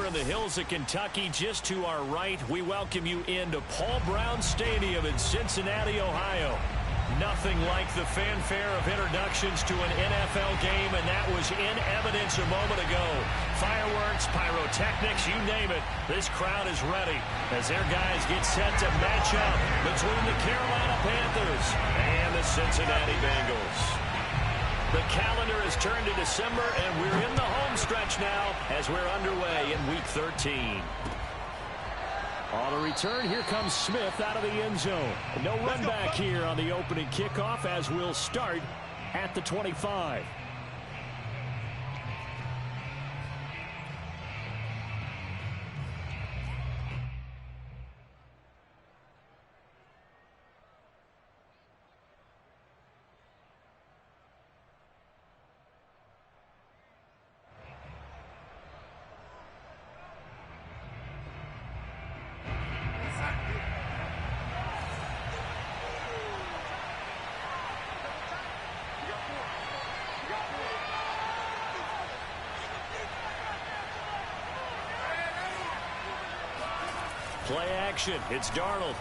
here in the hills of Kentucky. Just to our right, we welcome you into Paul Brown Stadium in Cincinnati, Ohio. Nothing like the fanfare of introductions to an NFL game, and that was in evidence a moment ago. Fireworks, pyrotechnics, you name it. This crowd is ready as their guys get set to match up between the Carolina Panthers and the Cincinnati Bengals. The calendar has turned to December, and we're in the home stretch now as we're underway in Week 13. On the return, here comes Smith out of the end zone. No run back here on the opening kickoff as we'll start at the 25. Play action. It's Darnold.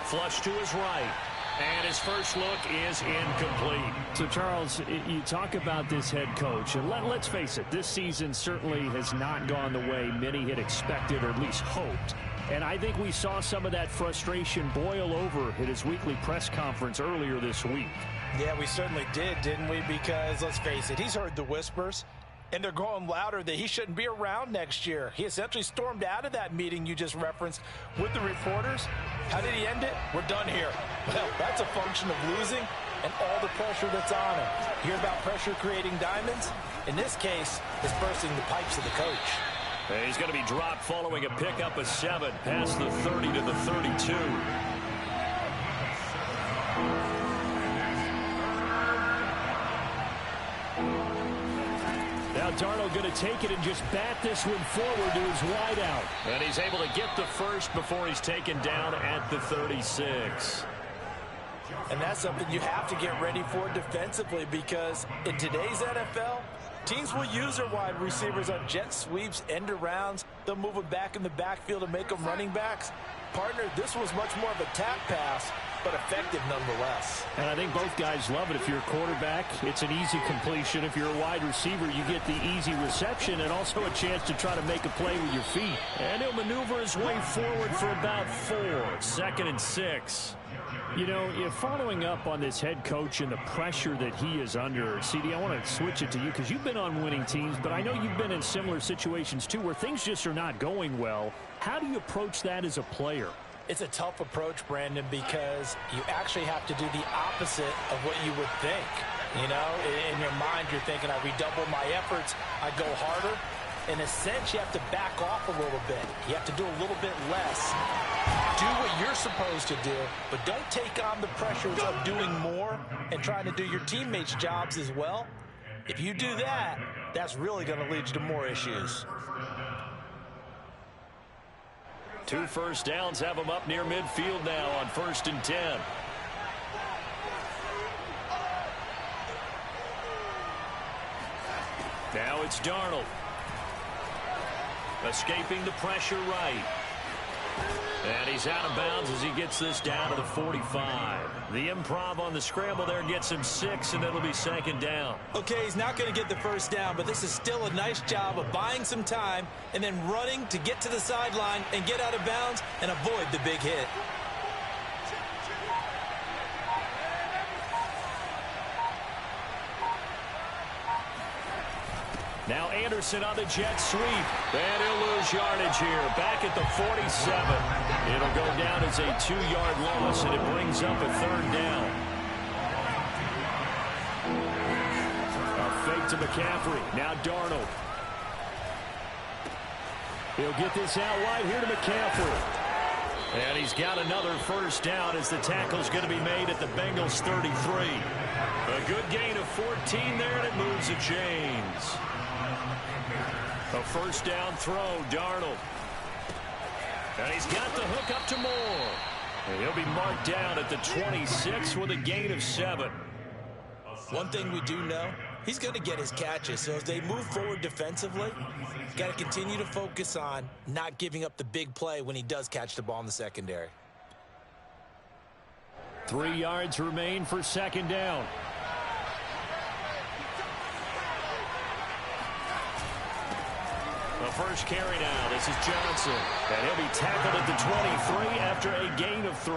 Flush to his right. And his first look is incomplete. So, Charles, you talk about this head coach, and let's face it, this season certainly has not gone the way many had expected or at least hoped. And I think we saw some of that frustration boil over at his weekly press conference earlier this week. Yeah, we certainly did, didn't we? Because, let's face it, he's heard the whispers. And they're growing louder that he shouldn't be around next year. He essentially stormed out of that meeting you just referenced with the reporters. How did he end it? We're done here. Well, that's a function of losing and all the pressure that's on him. Hear about pressure creating diamonds? In this case, it's bursting the pipes of the coach. He's going to be dropped following a pickup of 7 past the 30 to the 32. Now Darnold going to take it and just bat this one forward to his wideout. And he's able to get the first before he's taken down at the 36. And that's something you have to get ready for defensively, because in today's NFL, teams will use their wide receivers on jet sweeps, end arounds. They'll move them back in the backfield and make them running backs. Partner, this was much more of a tap pass, but effective nonetheless. And I think both guys love it. If you're a quarterback, it's an easy completion. If you're a wide receiver, you get the easy reception and also a chance to try to make a play with your feet. And he'll maneuver his way forward for about 4. 2nd and 6. You know, following up on this head coach and the pressure that he is under, CD, I want to switch it to you because you've been on winning teams, but I know you've been in similar situations too where things just are not going well. How do you approach that as a player? It's a tough approach, Brandon, because you actually have to do the opposite of what you would think. You know, in your mind, you're thinking, I redouble my efforts, I go harder. In a sense, you have to back off a little bit. You have to do a little bit less. Do what you're supposed to do, but don't take on the pressures of doing more and trying to do your teammates' jobs as well. If you do that, that's really going to lead you to more issues. 2 first downs have them up near midfield now on 1st and 10. Now it's Darnold. Escaping the pressure right. And he's out of bounds as he gets this down to the 45. The improv on the scramble there gets him 6, and it'll be 2nd down. Okay, he's not going to get the first down, but this is still a nice job of buying some time and then running to get to the sideline and get out of bounds and avoid the big hit. Now Anderson on the jet sweep. And he'll lose yardage here. Back at the 47. It'll go down as a 2-yard loss, and it brings up a 3rd down. A fake to McCaffrey. Now Darnold. He'll get this out wide here to McCaffrey. And he's got another first down as the tackle's going to be made at the Bengals 33. A good gain of 14 there, and it moves the chains. A first down throw, Darnold. And he's got the hook up to Moore. And he'll be marked down at the 26 with a gain of 7. One thing we do know he's going to get his catches. So as they move forward defensively, got to continue to focus on not giving up the big play when he does catch the ball in the secondary. 3 yards remain for second down. The first carry now. This is Johnson. And he'll be tackled at the 23 after a gain of 3.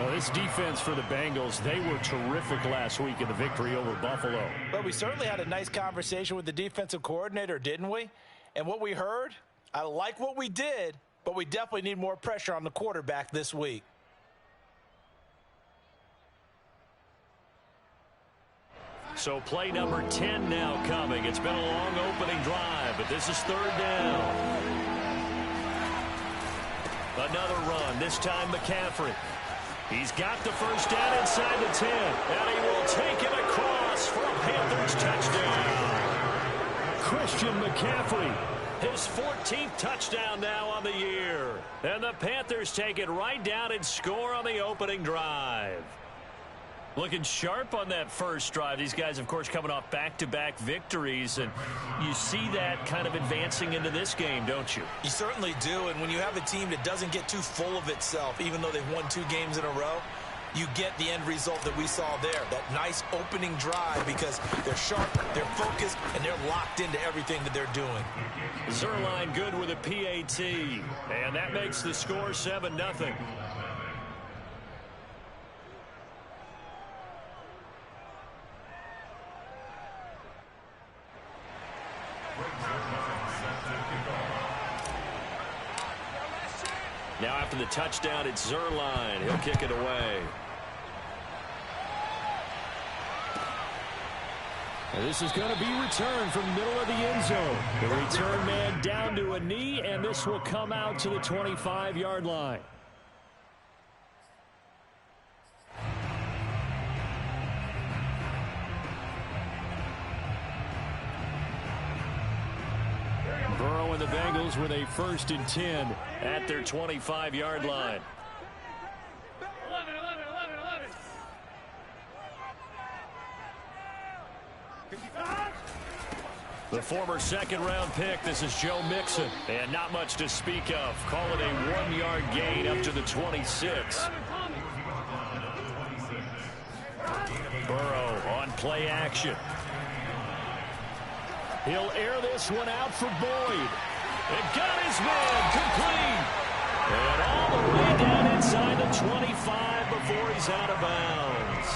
Well, this defense for the Bengals, they were terrific last week in the victory over Buffalo. But we certainly had a nice conversation with the defensive coordinator, didn't we? And what we heard, I like what we did, but we definitely need more pressure on the quarterback this week. So play number 10 now coming. It's been a long opening drive, but this is third down. Another run, this time McCaffrey. He's got the first down inside the 10, and he will take it across for a Panthers touchdown. Christian McCaffrey, his 14th touchdown now on the year. And the Panthers take it right down and score on the opening drive. Looking sharp on that first drive. These guys, of course, coming off back-to-back victories, and you see that kind of advancing into this game, don't you? You certainly do, and when you have a team that doesn't get too full of itself, even though they've won 2 games in a row, you get the end result that we saw there, that nice opening drive, because they're sharp, they're focused, and they're locked into everything that they're doing. Zerline good with a PAT, and that makes the score 7-0. Now after the touchdown, it's Zerline. He'll kick it away. And this is going to be returned from the middle of the end zone. The return man down to a knee, and this will come out to the 25-yard line. Burrow and the Bengals with a 1st and 10 at their 25-yard line. The former second-round pick, this is Joe Mixon. And not much to speak of. Call it a 1-yard gain up to the 26. Burrow on play action. He'll air this one out for Boyd. It got his man complete. And all the way down inside the 25 before he's out of bounds.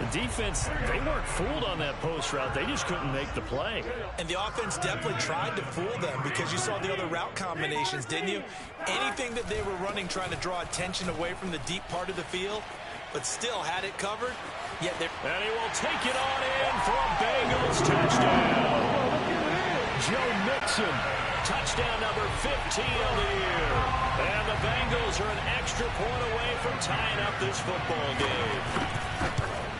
The defense, they weren't fooled on that post route. They just couldn't make the play. And the offense definitely tried to fool them, because you saw the other route combinations, didn't you? Anything that they were running trying to draw attention away from the deep part of the field, but still had it covered. Yet and he will take it on in for a Bengals touchdown. Joe Mixon, touchdown number 15 of the year. And the Bengals are an extra point away from tying up this football game.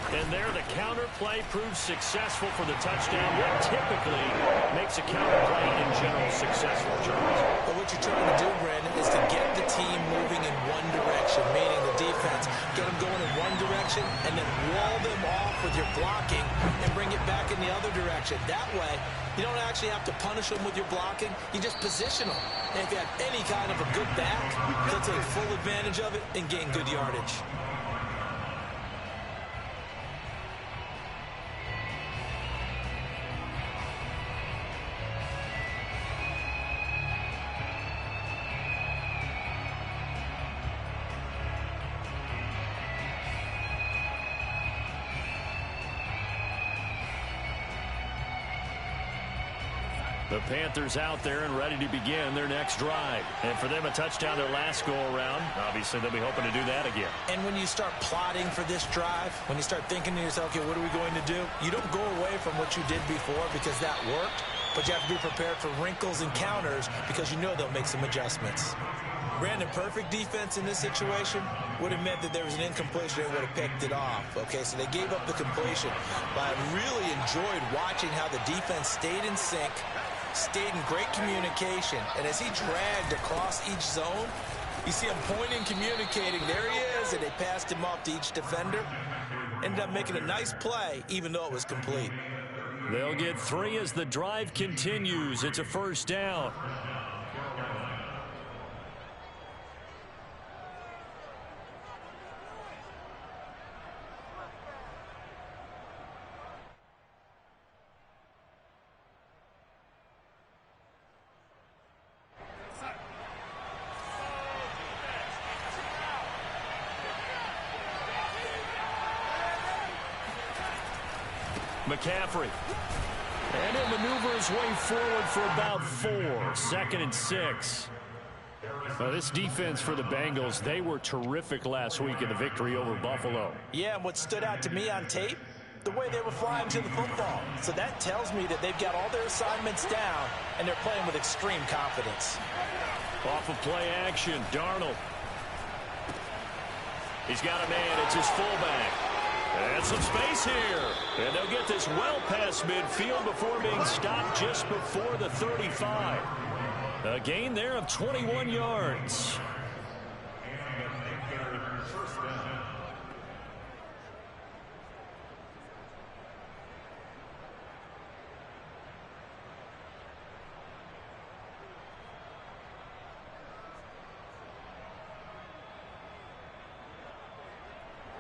And there, the counter play proves successful for the touchdown. What typically makes a counter play in general successful, Charles? But what you're trying to do, Brandon, is to get the team moving in one direction, meaning the defense, get them going in one direction, and then wall them off with your blocking and bring it back in the other direction. That way, you don't actually have to punish them with your blocking. You just position them. And if you have any kind of a good back, they'll take full advantage of it and gain good yardage. The Panthers out there and ready to begin their next drive. And for them, a touchdown their last go-around. Obviously, they'll be hoping to do that again. And when you start plotting for this drive, when you start thinking to yourself, okay, what are we going to do? You don't go away from what you did before because that worked, but you have to be prepared for wrinkles and counters because you know they'll make some adjustments. Brandon, perfect defense in this situation would have meant that there was an incompletion. They would have picked it off. Okay, so they gave up the completion. But I really enjoyed watching how the defense stayed in sync, stayed in great communication, and as he dragged across each zone, you see him pointing, communicating. There he is, and they passed him off to each defender. Ended up making a nice play, even though it was complete. They'll get 3 as the drive continues. It's a first down. McCaffrey. And he'll maneuver his way forward for about 4. 2nd and 6. Now, this defense for the Bengals, they were terrific last week in the victory over Buffalo. Yeah, and what stood out to me on tape, the way they were flying to the football. So that tells me that they've got all their assignments down, and they're playing with extreme confidence. Off of play action, Darnold. He's got a man. It's his fullback. And some space here. And they'll get this well past midfield before being stopped just before the 35. A gain there of 21 yards.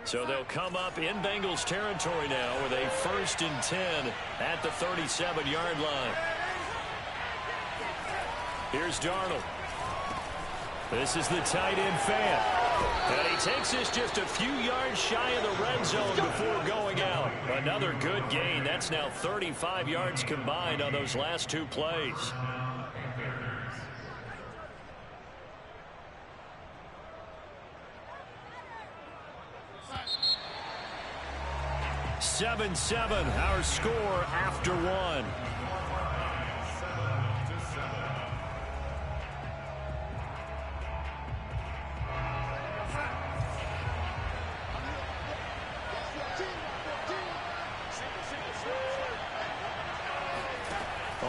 So they'll come up in Bengals territory now with a 1st and 10 at the 37-yard line. Here's Darnold. This is the tight end fan. And he takes this just a few yards shy of the red zone before going out. Another good gain. That's now 35 yards combined on those last 2 plays. 7-7, our score after 1.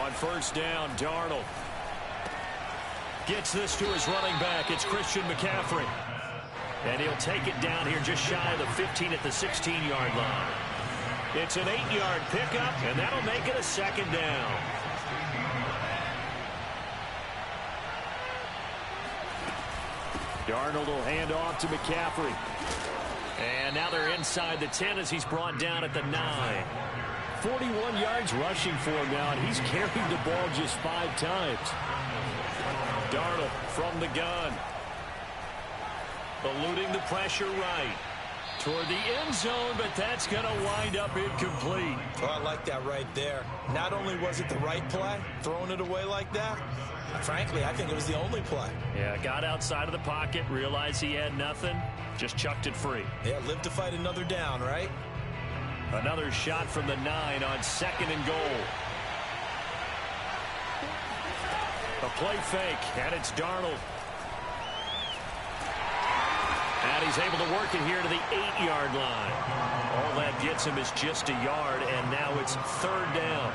On first down, Darnold gets this to his running back. It's Christian McCaffrey. And he'll take it down here just shy of the 15 at the 16-yard line. It's an 8-yard pickup, and that'll make it a 2nd down. Darnold will hand off to McCaffrey. And now they're inside the 10 as he's brought down at the 9. 41 yards rushing for him now, and he's carried the ball just 5 times. Darnold from the gun. Eluding the pressure right. Toward the end zone, but that's going to wind up incomplete. Oh, I like that right there. Not only was it the right play, throwing it away like that, frankly, I think it was the only play. Yeah, got outside of the pocket, realized he had nothing, just chucked it free. Yeah, live to fight another down, right? Another shot from the 9 on 2nd and goal. A play fake, and it's Darnold. And he's able to work it here to the 8-yard line. All that gets him is just a yard, and now it's 3rd down.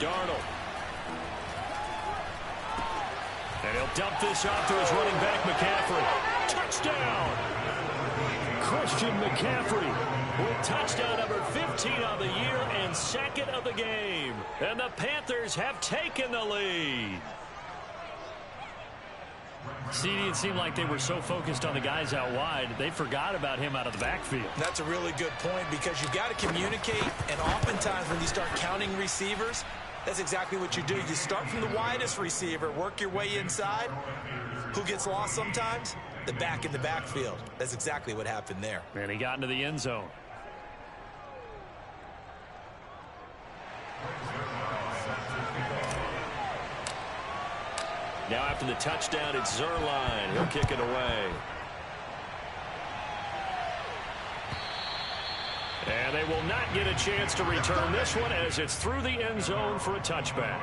Darnold. And he'll dump this off to his running back, McCaffrey. Touchdown! Christian McCaffrey with touchdown number 15 on the year and 2nd of the game. And the Panthers have taken the lead. CD, it seemed like they were so focused on the guys out wide, they forgot about him out of the backfield. That's a really good point because you've got to communicate, and oftentimes when you start counting receivers, that's exactly what you do. You start from the widest receiver, work your way inside. Who gets lost sometimes? The back in the backfield. That's exactly what happened there. And he got into the end zone. Now after the touchdown, it's Zerline. He'll kick it away. And And they will not get a chance to return this one as it's through the end zone for a touchback.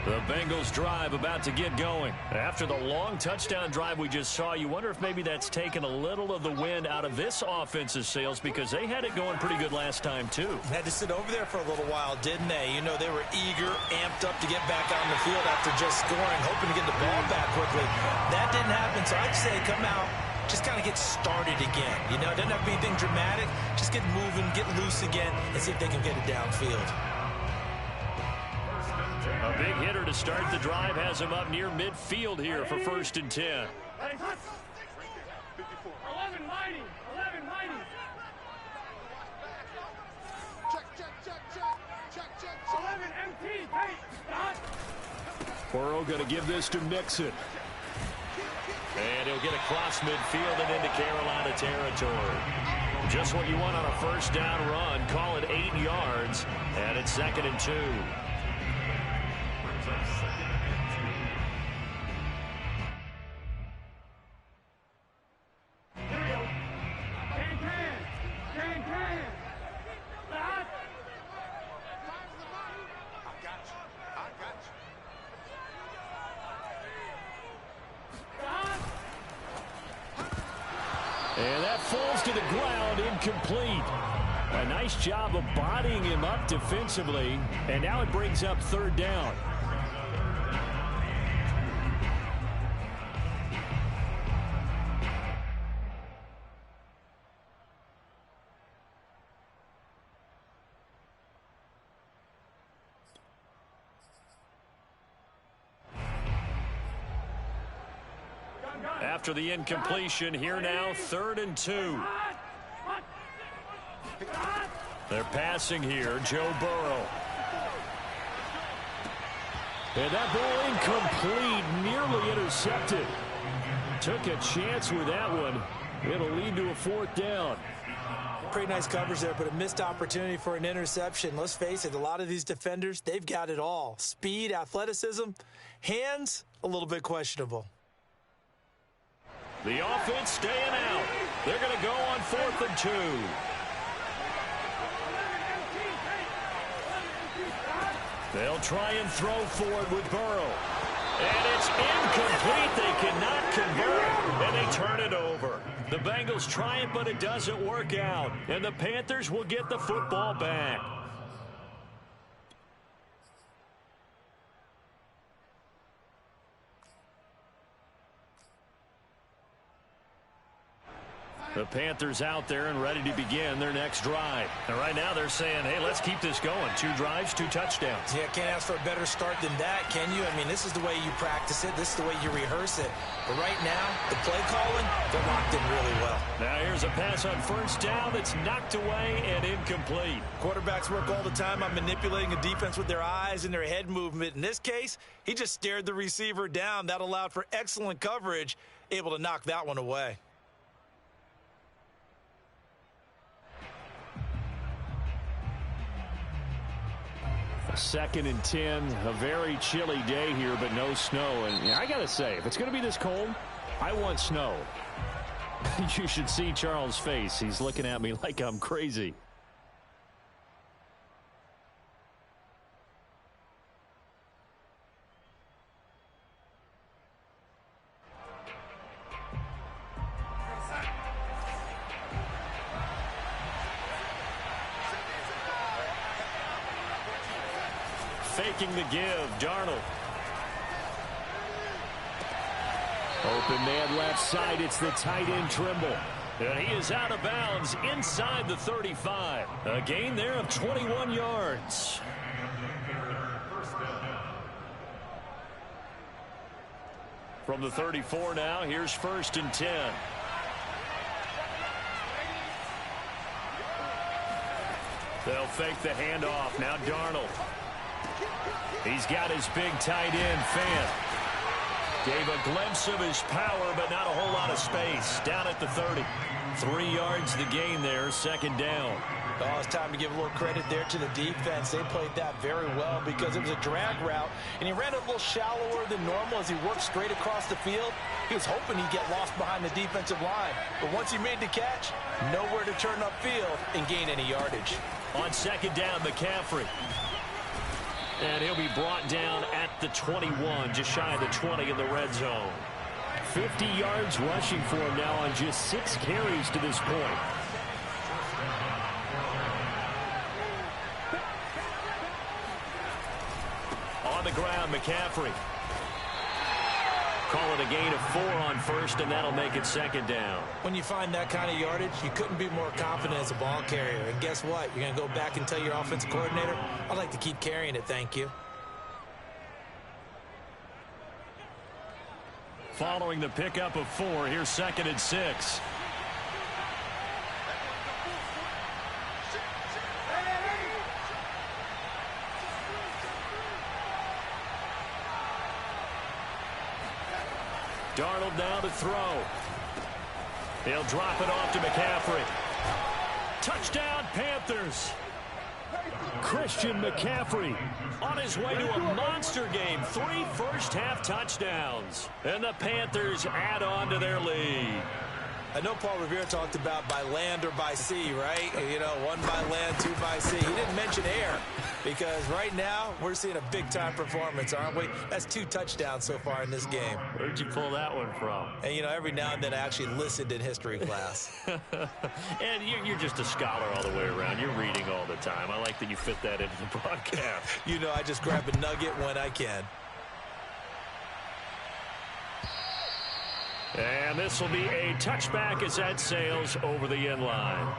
The Bengals drive about to get going. After the long touchdown drive we just saw, you wonder if maybe that's taken a little of the wind out of this offense's sails because they had it going pretty good last time too. Had to sit over there for a little while, didn't they? You know, they were eager, amped up to get back on the field after just scoring, hoping to get the ball back quickly. That didn't happen, so I'd say come out, just kind of get started again. You know, it doesn't have to be anything dramatic. Just get moving, get loose again, and see if they can get it downfield. A big hitter to start the drive has him up near midfield here for 1st and 10. 11 mighty. 11 mighty. Check. 11 MT. Burrow going to give this to Mixon. And he'll get across midfield and into Carolina territory. Just what you want on a first down run. Call it 8 yards. And it's 2nd and 2. And that falls to the ground, incomplete. A nice job of bodying him up defensively. And now it brings up 3rd down. After the incompletion, here now, 3rd and 2. They're passing here, Joe Burrow. And that ball incomplete, nearly intercepted. Took a chance with that one. It'll lead to a 4th down. Pretty nice coverage there, but a missed opportunity for an interception. Let's face it, a lot of these defenders, they've got it all. Speed, athleticism, hands, a little bit questionable. The offense staying out. They're going to go on 4th and 2. They'll try and throw for it with Burrow. And it's incomplete. They cannot convert, and they turn it over. The Bengals try it, but it doesn't work out. And the Panthers will get the football back. The Panthers out there and ready to begin their next drive. And right now they're saying, hey, let's keep this going. 2 drives, 2 touchdowns. Yeah, can't ask for a better start than that, can you? I mean, this is the way you practice it. This is the way you rehearse it. But right now, the play calling, they're locked in really well. Now here's a pass on 1st down that's knocked away and incomplete. Quarterbacks work all the time on manipulating a defense with their eyes and their head movement. In this case, he just stared the receiver down. That allowed for excellent coverage, able to knock that one away. 2nd and 10, a very chilly day here, but no snow. And I got to say, if it's going to be this cold, I want snow. You should see Charles' face. He's looking at me like I'm crazy. Faking the give, Darnold. Open man left side, it's the tight end Trimble. And he is out of bounds inside the 35. A gain there of 21 yards. From the 34 now, here's 1st and 10. They'll fake the handoff. Now Darnold. He's got his big tight end, Fant. Gave a glimpse of his power, but not a whole lot of space. Down at the 30. 3 yards the gain there, second down. Oh, it's time to give a little credit there to the defense. They played that very well because it was a drag route, and he ran a little shallower than normal as he worked straight across the field. He was hoping he'd get lost behind the defensive line, but once he made the catch, nowhere to turn upfield and gain any yardage. On second down, McCaffrey. And he'll be brought down at the 21, just shy of the 20 in the red zone. 50 yards rushing for him now on just 6 carries to this point. On the ground, McCaffrey. Call it a gain of 4 on first, and that'll make it second down. When you find that kind of yardage, you couldn't be more confident as a ball carrier. And guess what? You're going to go back and tell your offensive coordinator, I'd like to keep carrying it, thank you. Following the pickup of 4, here's second and 6. Darnold now to throw. He'll drop it off to McCaffrey. Touchdown, Panthers. Christian McCaffrey on his way to a monster game. 3 first-half touchdowns. And the Panthers add on to their lead. I know Paul Revere talked about by land or by sea, right? You know, 1 by land, 2 by sea. He didn't mention air because right now we're seeing a big-time performance, aren't we? That's 2 touchdowns so far in this game. Where'd you pull that one from? And, you know, every now and then I actually listened in history class. And you're just a scholar all the way around. You're reading all the time. I like that you fit that into the broadcast. You know, I just grab a nugget when I can. And this will be a touchback as that sails over the end line.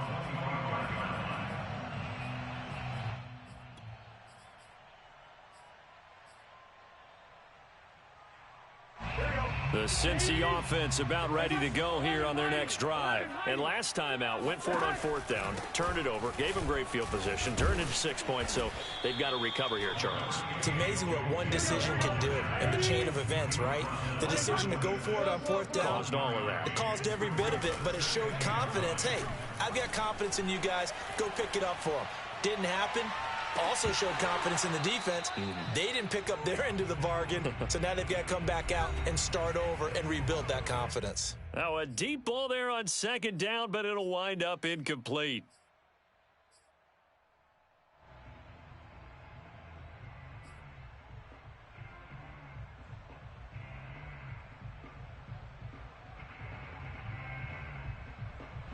The Cincy offense about ready to go here on their next drive. And last time out, went for it on 4th down, turned it over, gave them great field position, turned into 6 points, so they've got to recover here, Charles. It's amazing what one decision can do in the chain of events, right? The decision to go for it on 4th down. Caused all of that. It caused every bit of it, but it showed confidence. Hey, I've got confidence in you guys. Go pick it up for them. Didn't happen. Also showed confidence in the defense. They didn't pick up their end of the bargain, so now they've got to come back out and start over and rebuild that confidence. Now a deep ball there on second down, but it'll wind up incomplete.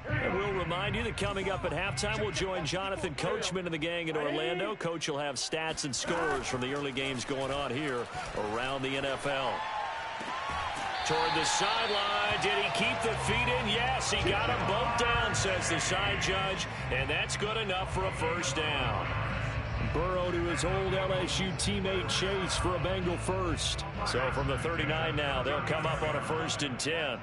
And we'll remind you that coming up at halftime, we'll join Jonathan Coachman and the gang in Orlando. Coach will have stats and scores from the early games going on here around the NFL. Toward the sideline. Did he keep the feet in? Yes, he got them both down, says the side judge. And that's good enough for a first down. Burrow to his old LSU teammate Chase for a Bengal first. So from the 39 now, they'll come up on a 1st and 10.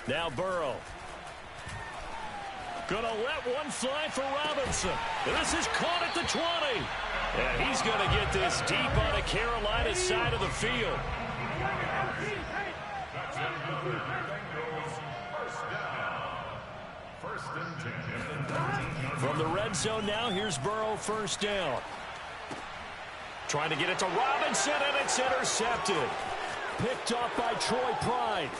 Now Burrow. Gonna let one fly for Robinson. This is caught at the 20. And he's gonna get this deep on the Carolina side of the field. From the red zone now, here's Burrow, 1st down. Trying to get it to Robinson, and it's intercepted. Picked off by Troy Pride.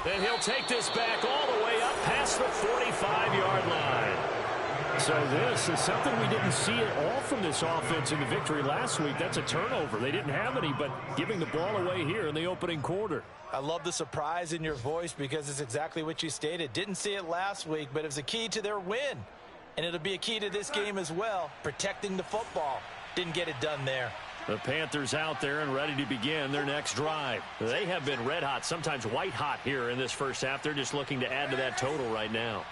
And he'll take this back all the way up past the 45-yard line. So this is something we didn't see at all from this offense in the victory last week. That's a turnover. They didn't have any, but giving the ball away here in the opening quarter. I love the surprise in your voice because it's exactly what you stated. Didn't see it last week, but it was a key to their win. And it'll be a key to this game as well, protecting the football. Didn't get it done there. The Panthers out there and ready to begin their next drive. They have been red hot, sometimes white hot here in this first half. They're just looking to add to that total right now.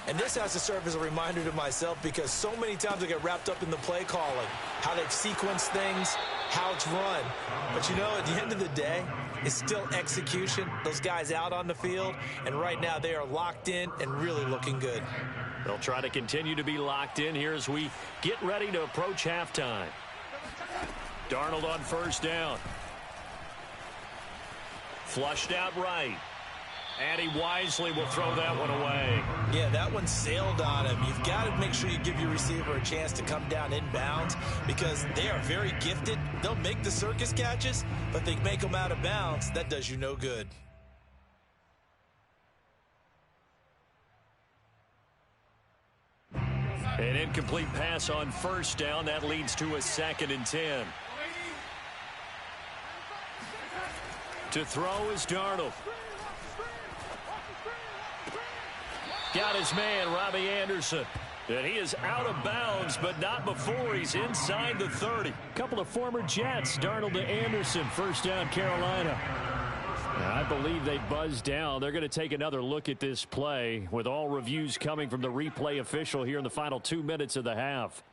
And this has to serve as a reminder to myself because so many times I get wrapped up in the play calling, how they've sequenced things, how it's run. But, you know, at the end of the day, it's still execution. Those guys out on the field, and right now they are locked in and really looking good. They'll try to continue to be locked in here as we get ready to approach halftime. Darnold on first down. Flushed out right. And he wisely will throw that one away. Yeah, that one sailed on him. You've got to make sure you give your receiver a chance to come down inbounds because they are very gifted. They'll make the circus catches, but they make them out of bounds. That does you no good. An incomplete pass on first down. That leads to a 2nd and 10. To throw is Darnold. Got his man, Robbie Anderson. And he is out of bounds, but not before he's inside the 30. Couple of former Jets, Darnold to Anderson. First down, Carolina. I believe they buzzed down. They're going to take another look at this play with all reviews coming from the replay official here in the final 2 minutes of the half.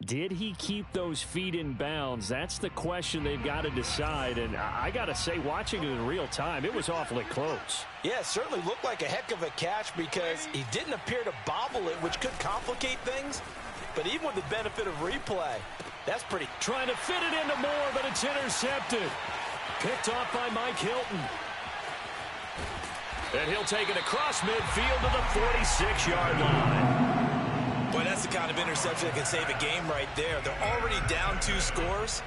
Did he keep those feet in bounds? That's the question they've got to decide. And I got to say, watching it in real time, it was awfully close. Yeah, it certainly looked like a heck of a catch because he didn't appear to bobble it, which could complicate things. But even with the benefit of replay, that's pretty. Trying to fit it into Moore, but it's intercepted. Picked off by Mike Hilton. And he'll take it across midfield to the 46-yard line. Boy, that's the kind of interception that can save a game right there. They're already down 2 scores.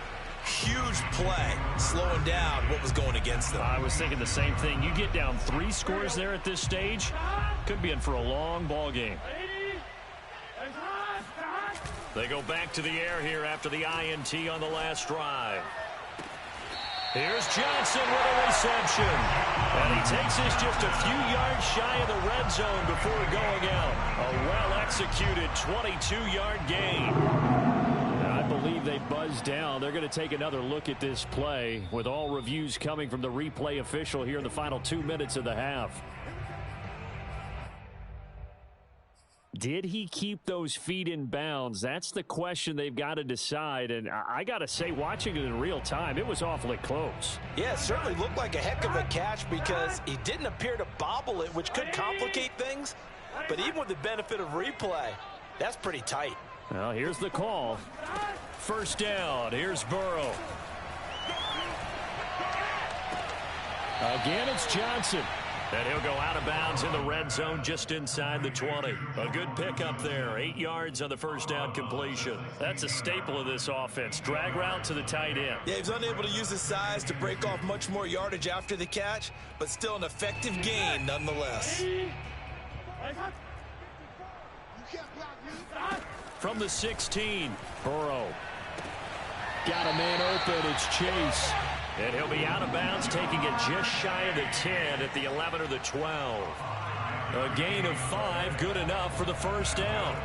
Huge play, slowing down what was going against them. I was thinking the same thing. You get down 3 scores there at this stage, could be in for a long ball game. They go back to the air here after the INT on the last drive. Here's Johnson with a reception. And he takes us just a few yards shy of the red zone before going out. A well-executed 22-yard gain. I believe they buzzed down. They're going to take another look at this play with all reviews coming from the replay official here in the final 2 minutes of the half. Did he keep those feet in bounds? That's the question they've got to decide. And I got to say, watching it in real time, it was awfully close. Yeah, it certainly looked like a heck of a catch because he didn't appear to bobble it, which could complicate things. But even with the benefit of replay, that's pretty tight. Well, here's the call. First down. Here's Burrow. Again, it's Johnson. And he'll go out of bounds in the red zone just inside the 20. A good pickup there. 8 yards on the first down completion. That's a staple of this offense. Drag route to the tight end. Yeah, he was unable to use his size to break off much more yardage after the catch, but still an effective gain nonetheless. From the 16, Burrow. Got a man open. It's Chase. And he'll be out of bounds, taking it just shy of the 10 at the 11 or the 12. A gain of 5, good enough for the first down.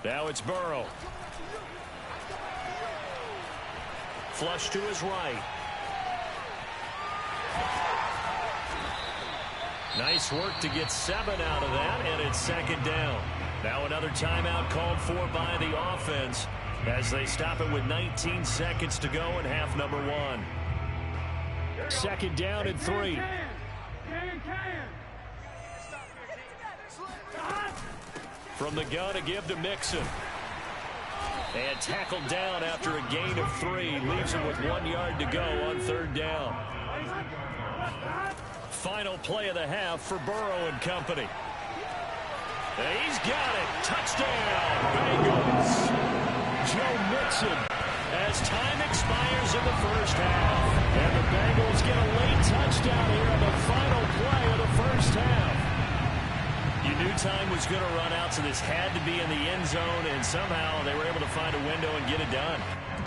Now it's Burrow. Flush to his right. Nice work to get 7 out of that, and it's second down. Now another timeout called for by the offense as they stop it with 19 seconds to go in half number 1. Second down and 3. From the gun, a give to Mixon. And tackled down after a gain of 3. Leaves him with 1 yard to go on third down. Final play of the half for Burrow and company. He's got it. Touchdown, Bengals. Joe Mixon as time expires in the first half. And the Bengals get a late touchdown here on the final play of the first half. You knew time was going to run out, so this had to be in the end zone, and somehow they were able to find a window and get it done.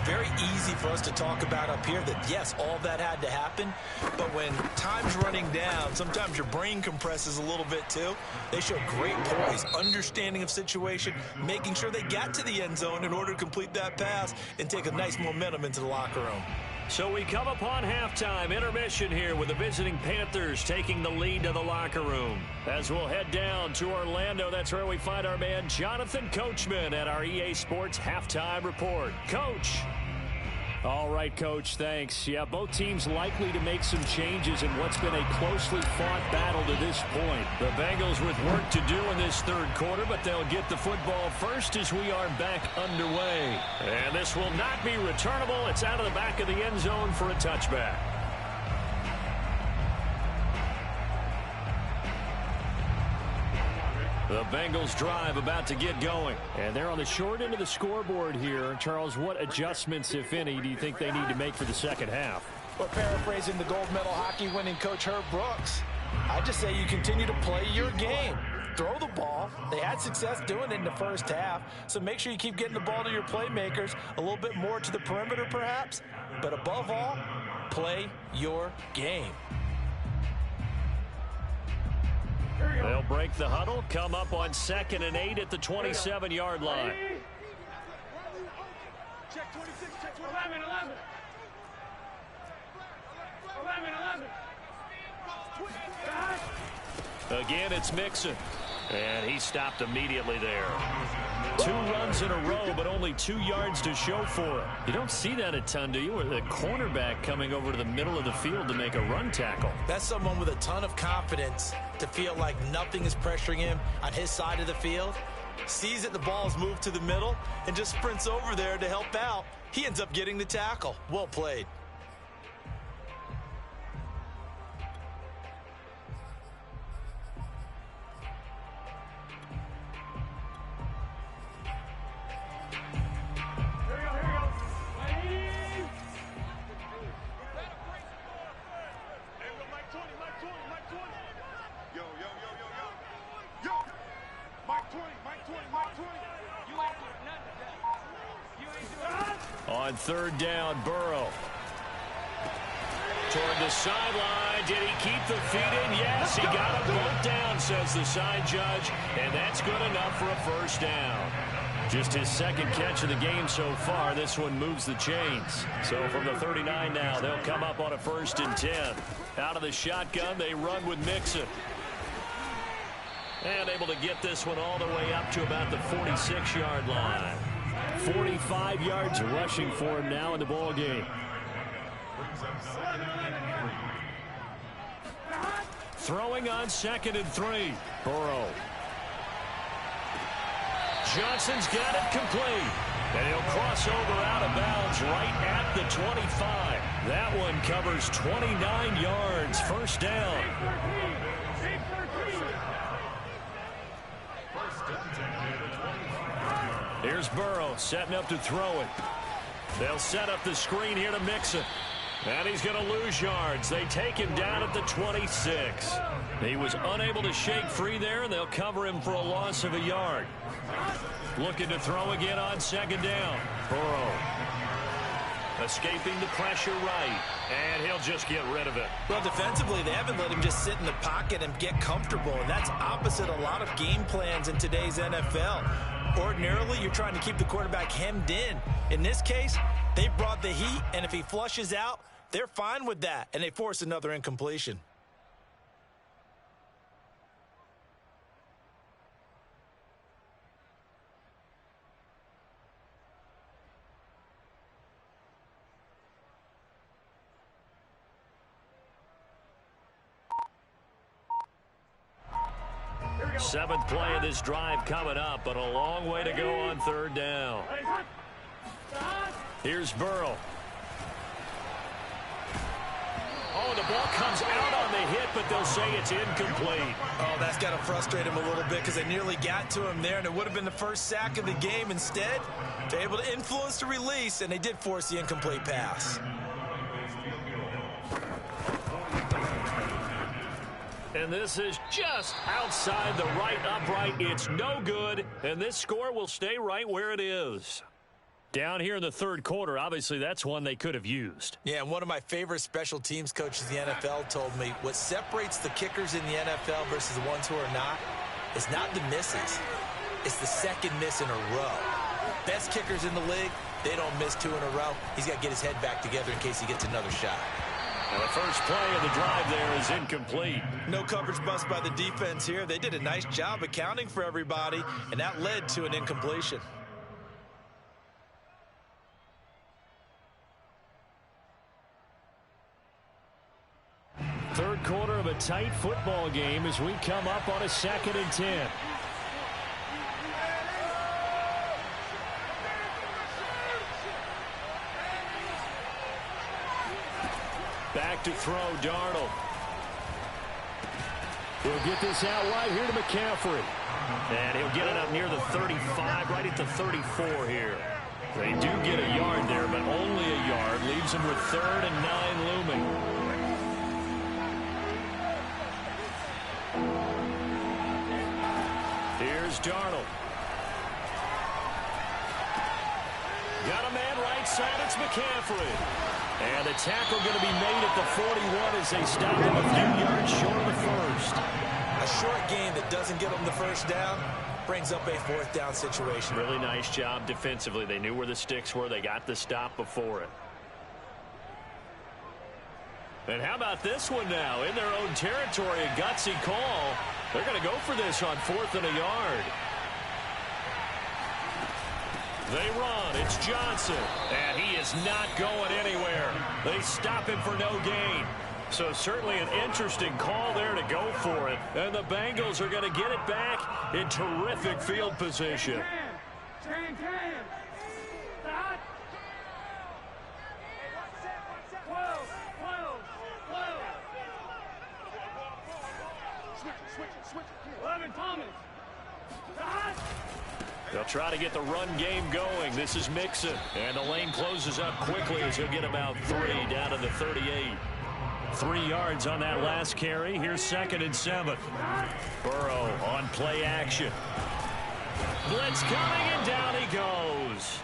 Very easy for us to talk about up here that, yes, all that had to happen. But when time's running down, sometimes your brain compresses a little bit too. They show great poise, understanding of situation, making sure they got to the end zone in order to complete that pass and take a nice momentum into the locker room. So we come upon halftime intermission here with the visiting Panthers taking the lead to the locker room. As we'll head down to Orlando, that's where we find our man Jonathan Coachman at our EA Sports Halftime Report. Coach. All right, Coach, thanks. Yeah, both teams likely to make some changes in what's been a closely fought battle to this point. The Bengals with work to do in this third quarter, but they'll get the football first as we are back underway. And this will not be returnable. It's out of the back of the end zone for a touchback. The Bengals drive about to get going. And they're on the short end of the scoreboard here. Charles, what adjustments, if any, do you think they need to make for the second half? Well, paraphrasing the gold medal hockey winning coach Herb Brooks, I just say you continue to play your game. Throw the ball. They had success doing it in the first half, so make sure you keep getting the ball to your playmakers, a little bit more to the perimeter perhaps, but above all, play your game. They'll break the huddle, come up on 2nd and 8 at the 27-yard line. Check 26, check 11, 11. 11, 11. Again, it's Mixon. And he stopped immediately there. 2 runs in a row, but only 2 yards to show for it. You don't see that a ton, do you? Or the cornerback coming over to the middle of the field to make a run tackle. That's someone with a ton of confidence to feel like nothing is pressuring him on his side of the field. Sees that the ball's moved to the middle and just sprints over there to help out. He ends up getting the tackle. Well played. On 3rd down, Burrow. Toward the sideline. Did he keep the feet in? Yes, he got them both down, says the side judge. And that's good enough for a first down. Just his 2nd catch of the game so far. This one moves the chains. So from the 39 now, they'll come up on a 1st and 10. Out of the shotgun, they run with Mixon. And able to get this one all the way up to about the 46-yard line. 45 yards rushing for him now in the ball game. Throwing on 2nd and 3. Burrow. Johnson's got it complete. And he'll cross over out of bounds right at the 25. That one covers 29 yards. First down. Here's Burrow setting up to throw it. They'll set up the screen here to Mixon. And he's going to lose yards. They take him down at the 26. He was unable to shake free there, and they'll cover him for a loss of a yard. Looking to throw again on 2nd down. Burrow escaping the pressure right, and he'll just get rid of it. Well, defensively, they haven't let him just sit in the pocket and get comfortable, and that's opposite a lot of game plans in today's NFL. Ordinarily, you're trying to keep the quarterback hemmed in. In this case, they brought the heat, and if he flushes out, they're fine with that, and they force another incompletion. Seventh play of this drive coming up, but a long way to go on 3rd down. Here's Burrow. Oh, the ball comes out on the hit, but they'll say it's incomplete. Oh, that's got to frustrate him a little bit because they nearly got to him there, and it would have been the first sack of the game. Instead, they're able to influence the release, and they did force the incomplete pass. And this is just outside the right upright. It's no good, and this score will stay right where it is. Down here in the 3rd quarter, obviously that's one they could have used. Yeah, and one of my favorite special teams coaches in the NFL told me what separates the kickers in the NFL versus the ones who are not is not the misses. It's the 2nd miss in a row. Best kickers in the league, they don't miss 2 in a row. He's got to get his head back together in case he gets another shot. And the first play of the drive there is incomplete. No coverage bust by the defense here. They did a nice job accounting for everybody, and that led to an incompletion. Third quarter of a tight football game as we come up on a 2nd and 10. Back to throw, Darnold. He'll get this out wide here to McCaffrey. And he'll get it up near the 35, right at the 34 here. They do get a yard there, but only a yard. Leaves them with 3rd and 9 looming. Here's Darnold. Got a man right side. It's McCaffrey. And the tackle going to be made at the 41 as they stop him a few yards short of the first. A short gain that doesn't get them the first down brings up a 4th down situation. Really nice job defensively. They knew where the sticks were. They got the stop before it. And how about this one now? In their own territory, a gutsy call. They're going to go for this on 4th and a yard. They run. It's Johnson. And he is not going anywhere. They stop him for no gain. So certainly an interesting call there to go for it. And the Bengals are going to get it back in terrific field position. 10. Stop. 12. Switch. 11, Thomas. Stop. They'll try to get the run game going. This is Mixon. And the lane closes up quickly as he'll get about 3 down to the 38. 3 yards on that last carry. Here's 2nd and 7. Burrow on play action. Blitz coming, and down he goes.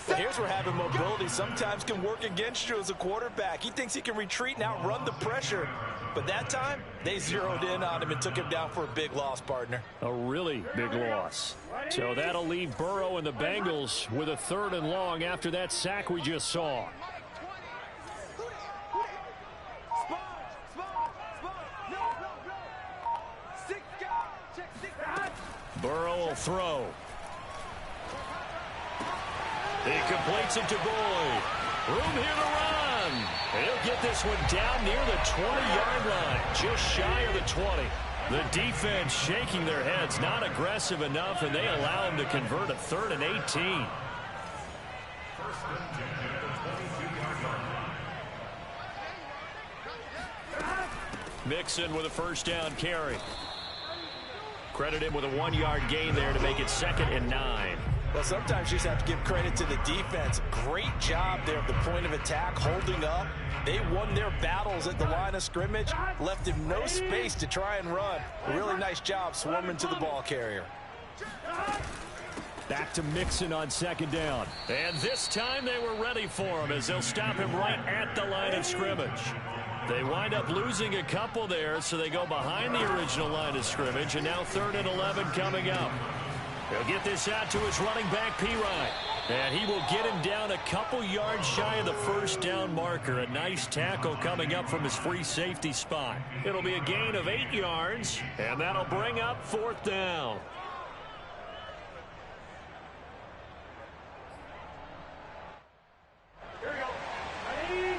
But here's where having mobility sometimes can work against you as a quarterback. He thinks he can retreat and outrun the pressure. But that time, they zeroed in on him and took him down for a big loss, partner. A really big loss. So that'll leave Burrow and the Bengals with a 3rd and long after that sack we just saw. Burrow will throw. He completes it to Boyd. Room here to run. And he'll get this one down near the 20-yard line, just shy of the 20. The defense shaking their heads, not aggressive enough, and they allow him to convert a 3rd and 18. Mixon with a 1st down carry. Credit him with a 1-yard gain there to make it 2nd and 9. Well, sometimes you just have to give credit to the defense. Great job there at the point of attack, holding up. They won their battles at the line of scrimmage, left him no space to try and run. A really nice job swarming to the ball carrier. Back to Mixon on 2nd down. And this time they were ready for him as they'll stop him right at the line of scrimmage. They wind up losing a couple there, so they go behind the original line of scrimmage, and now 3rd and 11 coming up. He'll get this out to his running back, P-Ryan. And he will get him down a couple yards shy of the 1st down marker. A nice tackle coming up from his free safety spot. It'll be a gain of 8 yards, and that'll bring up 4th down. Here we go. Ready?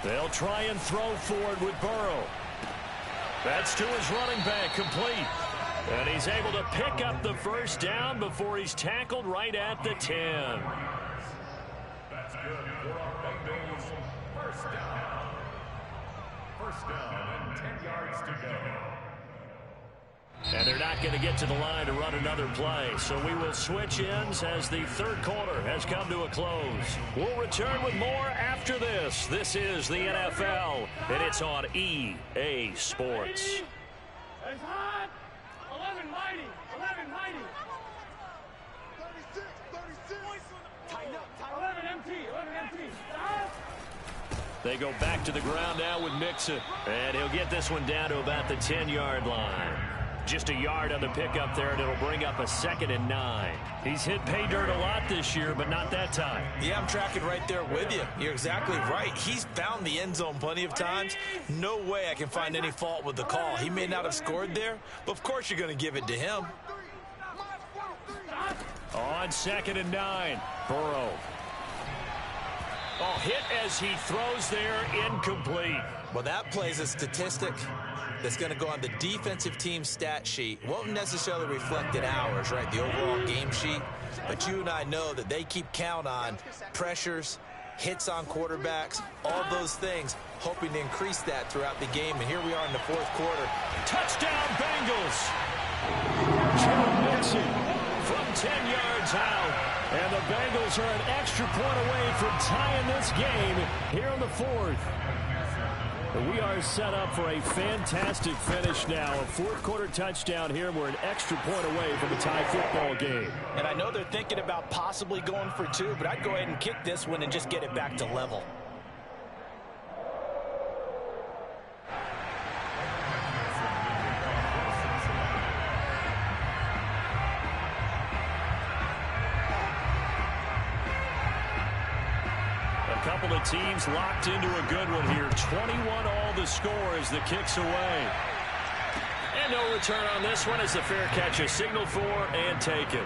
They'll try and throw forward with Burrow. That's to his running back, complete. And he's able to pick up the 1st down before he's tackled right at the 10. That's good for our Bengals. 1st down. 1st down and 10 yards to go. And they're not going to get to the line to run another play. So we will switch ends as the 3rd quarter has come to a close. We'll return with more after this. This is the NFL, and it's on EA Sports. It's hot. 11 mighty. 36. Tighten up. 11 MT. Stop. They go back to the ground now with Mixon. And he'll get this one down to about the 10-yard line. Just a yard on the pickup there, and it'll bring up a 2nd and 9. He's hit pay dirt a lot this year, but not that time. Yeah, I'm tracking right there with you. You're exactly right. He's found the end zone plenty of times. No way I can find any fault with the call. He may not have scored there, but of course you're going to give it to him. On 2nd and 9, Burrow. Oh, hit as he throws there, incomplete. Well, that plays a statistic that's going to go on the defensive team stat sheet. Won't necessarily reflect in ours, right, the overall game sheet. But you and I know that they keep count on pressures, hits on quarterbacks, all those things, hoping to increase that throughout the game. And here we are in the 4th quarter. Touchdown, Bengals. Joe Mixon from 10 yards out. And the Bengals are an extra point away from tying this game here in the 4th. We are set up for a fantastic finish now. A 4th quarter touchdown here. We're an extra point away from a tie football game. And I know they're thinking about possibly going for 2, but I'd go ahead and kick this one and just get it back to level. Couple of teams locked into a good one here. 21 all the score as the kick's away. And no return on this one as the fair catch is signaled for and taken.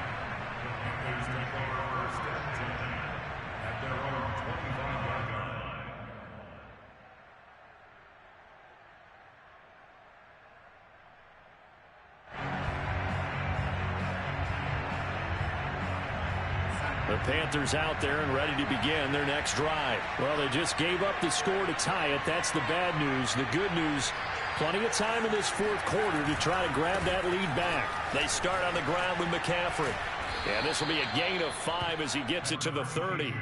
The Panthers out there and ready to begin their next drive. Well, they just gave up the score to tie it. That's the bad news. The good news, plenty of time in this 4th quarter to try to grab that lead back. They start on the ground with McCaffrey. And this will be a gain of 5 as he gets it to the 30.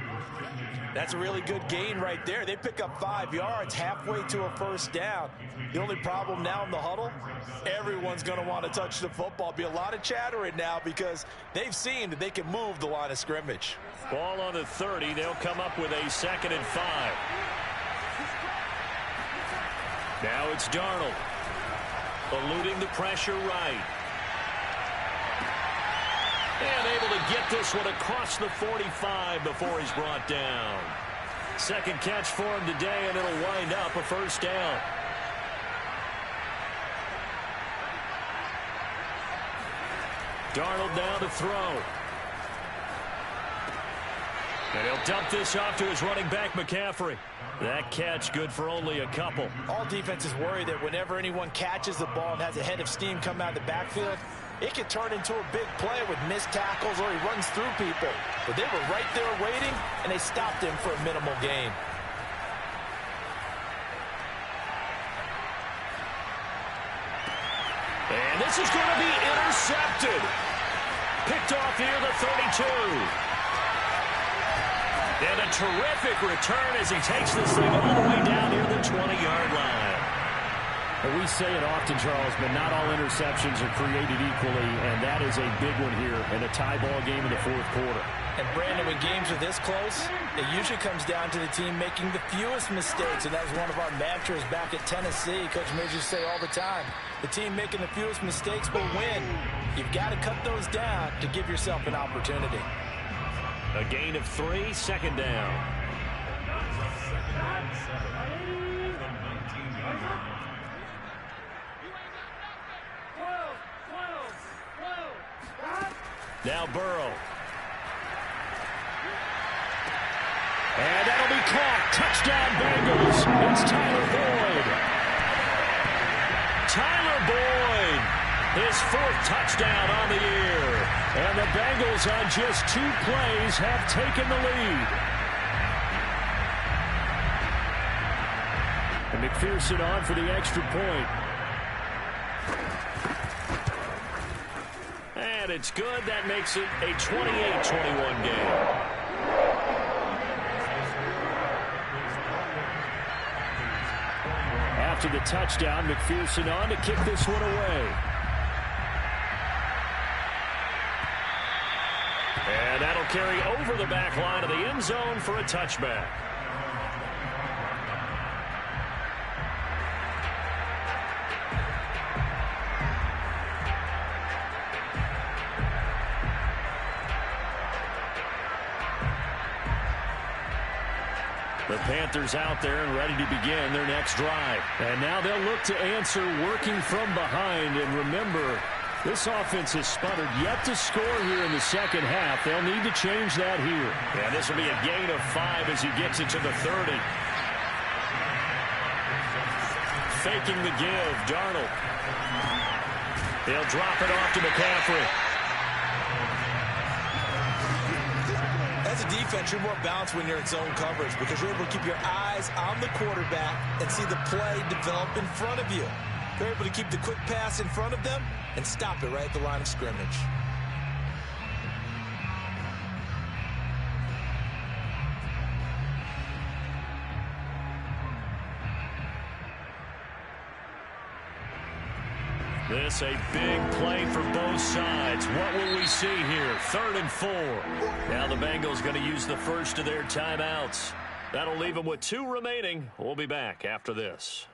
That's a really good gain right there. They pick up 5 yards halfway to a 1st down. The only problem now in the huddle, everyone's going to want to touch the football. Be a lot of chattering now because they've seen that they can move the line of scrimmage. Ball on the 30. They'll come up with a 2nd and 5. Now it's Darnold. Eluding the pressure right. And able to get this one across the 45 before he's brought down. 2nd catch for him today, and it'll wind up a 1st down. Darnold now to throw. And he'll dump this off to his running back, McCaffrey. That catch good for only a couple. All defenses worry that whenever anyone catches the ball and has a head of steam come out of the backfield, it can turn into a big play with missed tackles or he runs through people. But they were right there waiting, and they stopped him for a minimal gain. And this is going to be intercepted. Picked off near the 32. And a terrific return as he takes this thing all the way down near the 20-yard line. We say it often, Charles, but not all interceptions are created equally, and that is a big one here in a tie ball game in the 4th quarter. And, Brandon, when games are this close, it usually comes down to the team making the fewest mistakes, and that was one of our mantras back at Tennessee. Coach Midge used to say all the time, the team making the fewest mistakes will win. You've got to cut those down to give yourself an opportunity. A gain of 3, 2nd down. Now Burrow. And that'll be caught. Touchdown Bengals. It's Tyler Boyd. Tyler Boyd. His 4th touchdown on the year. And the Bengals on just 2 plays have taken the lead. And McPherson on for the extra point. And it's good. That makes it a 28-21 game. After the touchdown, McPherson on to kick this one away. And that'll carry over the back line of the end zone for a touchback. The Panthers out there and ready to begin their next drive. And now they'll look to answer working from behind. And remember, this offense has sputtered yet to score here in the second half. They'll need to change that here. And this will be a gain of 5 as he gets it to the 30. Faking the give, Darnold. He'll drop it off to McCaffrey. As a defense, you're more balanced when you're in zone coverage because you're able to keep your eyes on the quarterback and see the play develop in front of you. They're able to keep the quick pass in front of them and stop it right at the line of scrimmage. This a big play for both sides. What will we see here? 3rd and 4. Now the Bengals going to use the first of their timeouts. That'll leave them with 2 remaining. We'll be back after this.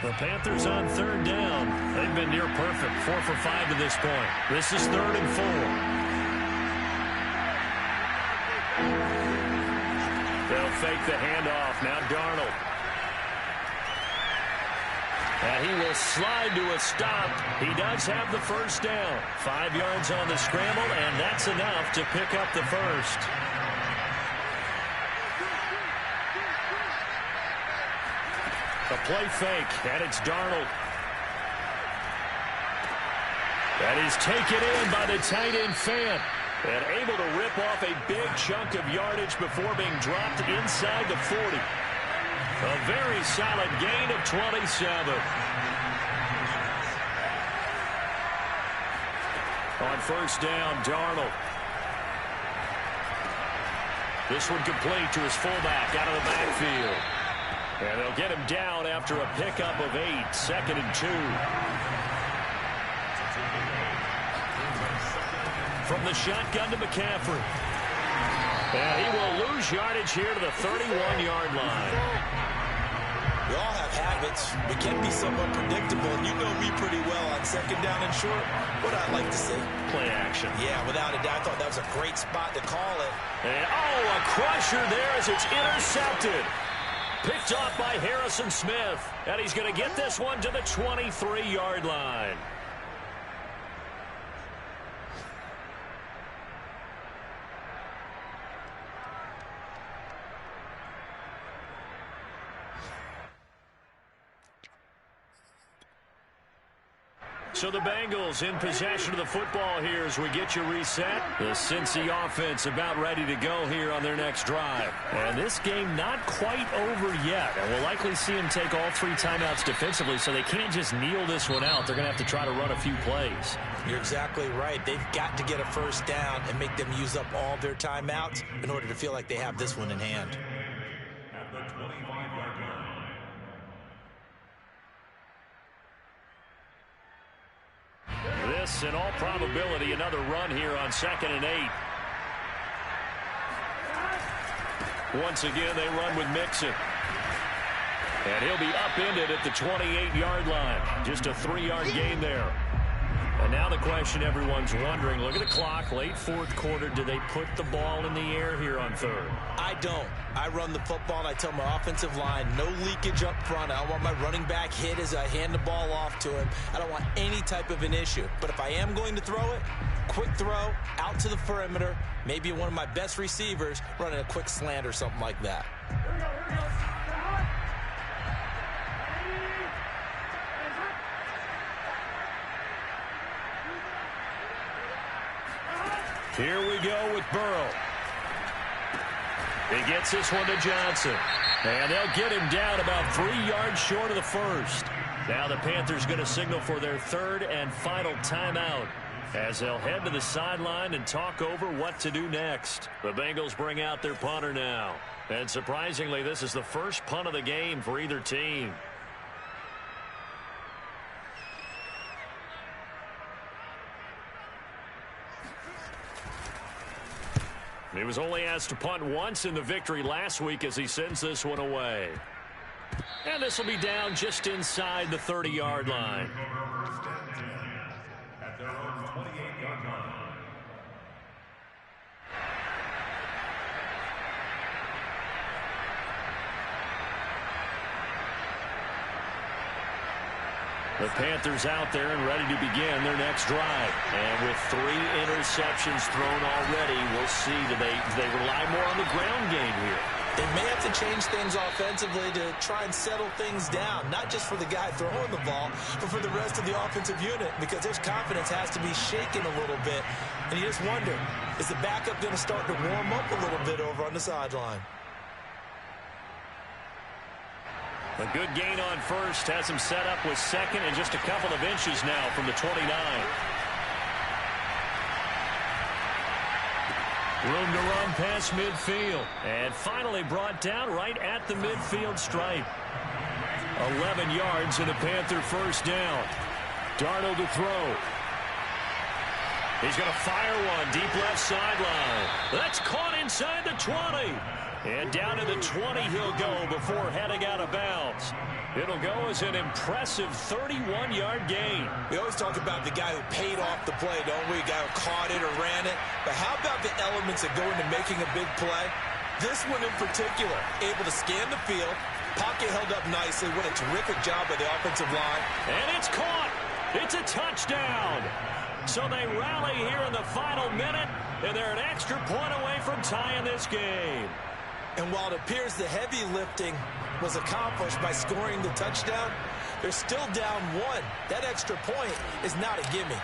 The Panthers on 3rd down. They've been near perfect. 4 for 5 to this point. This is 3rd and 4. They'll fake the handoff. Now Darnold. And he will slide to a stop. He does have the first down. 5 yards on the scramble, and that's enough to pick up the first. A play fake, and it's Darnold. That is taken in by the tight end Fant. And able to rip off a big chunk of yardage before being dropped inside the 40. A very solid gain of 27. On first down, Darnold. This one complete to his fullback out of the backfield. And they'll get him down after a pickup of 8, 2nd and 2. From the shotgun to McCaffrey. And he will lose yardage here to the 31-yard line. We all have habits. We can be somewhat predictable, and you know me pretty well on 2nd down and short. What I'd like to see. Play action. Yeah, without a doubt. I thought that was a great spot to call it. And, a crusher there as it's intercepted. Picked off by Harrison Smith. And he's going to get this one to the 23-yard line. So the Bengals in possession of the football here as we get you reset. The Cincy offense about ready to go here on their next drive. And this game not quite over yet. And we'll likely see them take all 3 timeouts defensively, so they can't just kneel this one out. They're going to have to try to run a few plays. You're exactly right. They've got to get a first down and make them use up all their timeouts in order to feel like they have this one in hand. At the 25-yard line. This, in all probability, another run here on 2nd and 8. Once again, they run with Mixon. And he'll be upended at the 28-yard line. Just a 3-yard gain there. And now the question everyone's wondering, look at the clock, late 4th quarter, do they put the ball in the air here on 3rd? I don't. I run the football, and I tell my offensive line, no leakage up front. I don't want my running back hit as I hand the ball off to him. I don't want any type of an issue. But if I am going to throw it, quick throw, out to the perimeter, maybe one of my best receivers running a quick slant or something like that. Here we go with Burrow. He gets this one to Johnson. And they'll get him down about 3 yards short of the first. Now the Panthers going to signal for their 3rd and final timeout as they'll head to the sideline and talk over what to do next. The Bengals bring out their punter now. And surprisingly, this is the first punt of the game for either team. He was only asked to punt once in the victory last week as he sends this one away. And this will be down just inside the 30-yard line. At their own 28 The Panthers out there and ready to begin their next drive. And with 3 interceptions thrown already, we'll see, do they rely more on the ground game here? They may have to change things offensively to try and settle things down, not just for the guy throwing the ball, but for the rest of the offensive unit, because his confidence has to be shaken a little bit. And you just wonder, is the backup going to start to warm up a little bit over on the sideline? A good gain on first has him set up with second and just a couple of inches now from the 29. Room to run past midfield. And finally brought down right at the midfield stripe. 11 yards and a Panther first down. Darnold to throw. He's going to fire one deep left sideline. That's caught inside the 20. And down to the 20 he'll go before heading out of bounds. It'll go as an impressive 31-yard gain. We always talk about the guy who paid off the play, don't we? The guy who caught it or ran it. But how about the elements that go into making a big play? This one in particular, able to scan the field, pocket held up nicely. What a terrific job by the offensive line. And it's caught. It's a touchdown. So they rally here in the final minute, and they're an extra point away from tying this game. And while it appears the heavy lifting was accomplished by scoring the touchdown, they're still down 1. That extra point is not a gimme.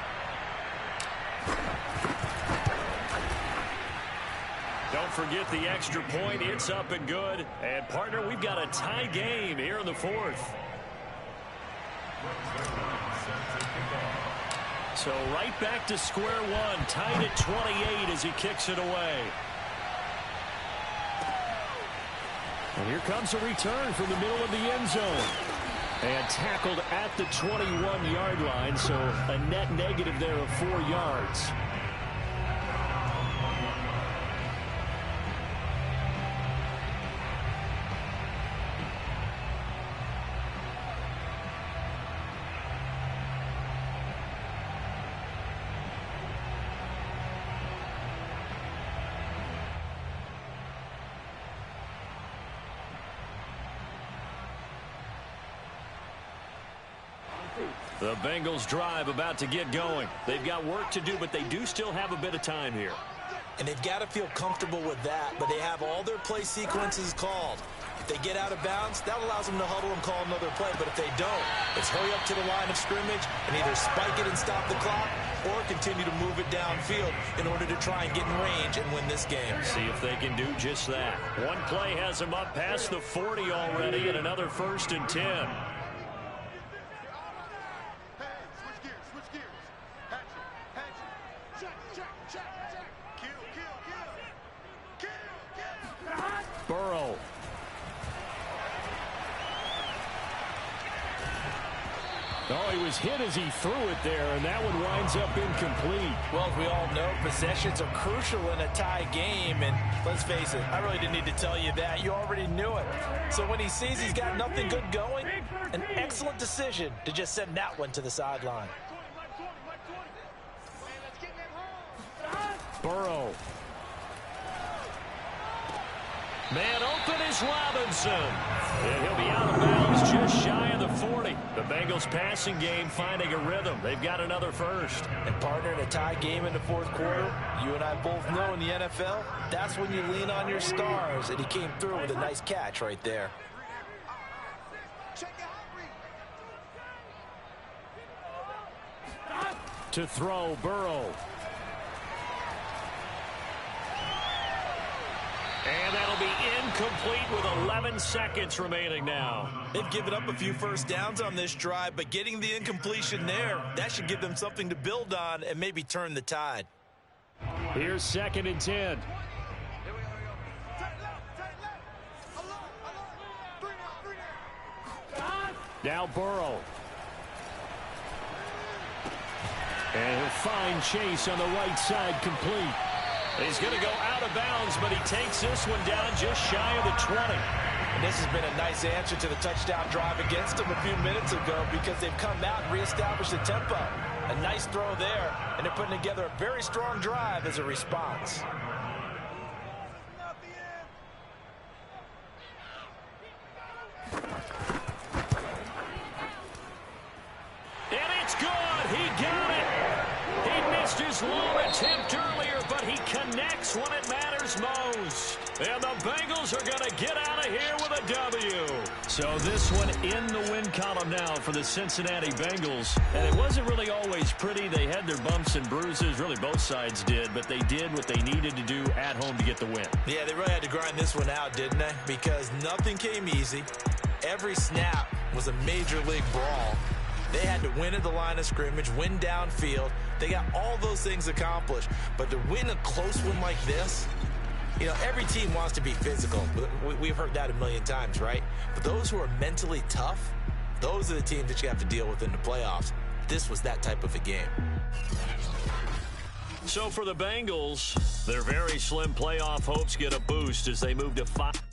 Don't forget the extra point. It's up and good. And, partner, we've got a tie game here in the 4th. So right back to square one. Tied at 28 as he kicks it away. And here comes a return from the middle of the end zone. And tackled at the 21-yard line, so a net negative there of 4 yards. The Bengals drive about to get going. They've got work to do, but they do still have a bit of time here. And they've got to feel comfortable with that, but they have all their play sequences called. If they get out of bounds, that allows them to huddle and call another play. But if they don't, it's hurry up to the line of scrimmage and either spike it and stop the clock or continue to move it downfield in order to try and get in range and win this game. See if they can do just that. One play has them up past the 40 already, and another 1st and 10. Burrow. Oh, he was hit as he threw it there, and that one winds up incomplete. Well, as we all know, possessions are crucial in a tie game, and let's face it, I really didn't need to tell you that. You already knew it. So when he sees he's got nothing good going, an excellent decision to just send that one to the sideline. Burrow. Man open is Robinson. And he'll be out of bounds just shy of the 40. The Bengals passing game finding a rhythm. They've got another first. And partner, in a tie game in the 4th quarter, you and I both know in the NFL, that's when you lean on your stars. And he came through with a nice catch right there. To throw, Burrow. And that'll be incomplete with 11 seconds remaining now. They've given up a few first downs on this drive, but getting the incompletion there, that should give them something to build on and maybe turn the tide. Here's 2nd and 10. Now Burrow. And he'll find Chase on the right side complete. He's going to go out of bounds, but he takes this one down just shy of the 20. And this has been a nice answer to the touchdown drive against them a few minutes ago because they've come out and reestablished the tempo. A nice throw there, and they're putting together a very strong drive as a response. And it's good. He got it. He missed his long attempt earlier, but he connects when it matters most. And the Bengals are going to get out of here with a W. So this one in the win column now for the Cincinnati Bengals. And it wasn't really always pretty. They had their bumps and bruises. Really, both sides did. But they did what they needed to do at home to get the win. Yeah, they really had to grind this one out, didn't they? Because nothing came easy. Every snap was a major league brawl. They had to win at the line of scrimmage, win downfield. They got all those things accomplished. But to win a close one like this, you know, every team wants to be physical. We've heard that a million times, right? But those who are mentally tough, those are the teams that you have to deal with in the playoffs. This was that type of a game. So for the Bengals, their very slim playoff hopes get a boost as they move to 5.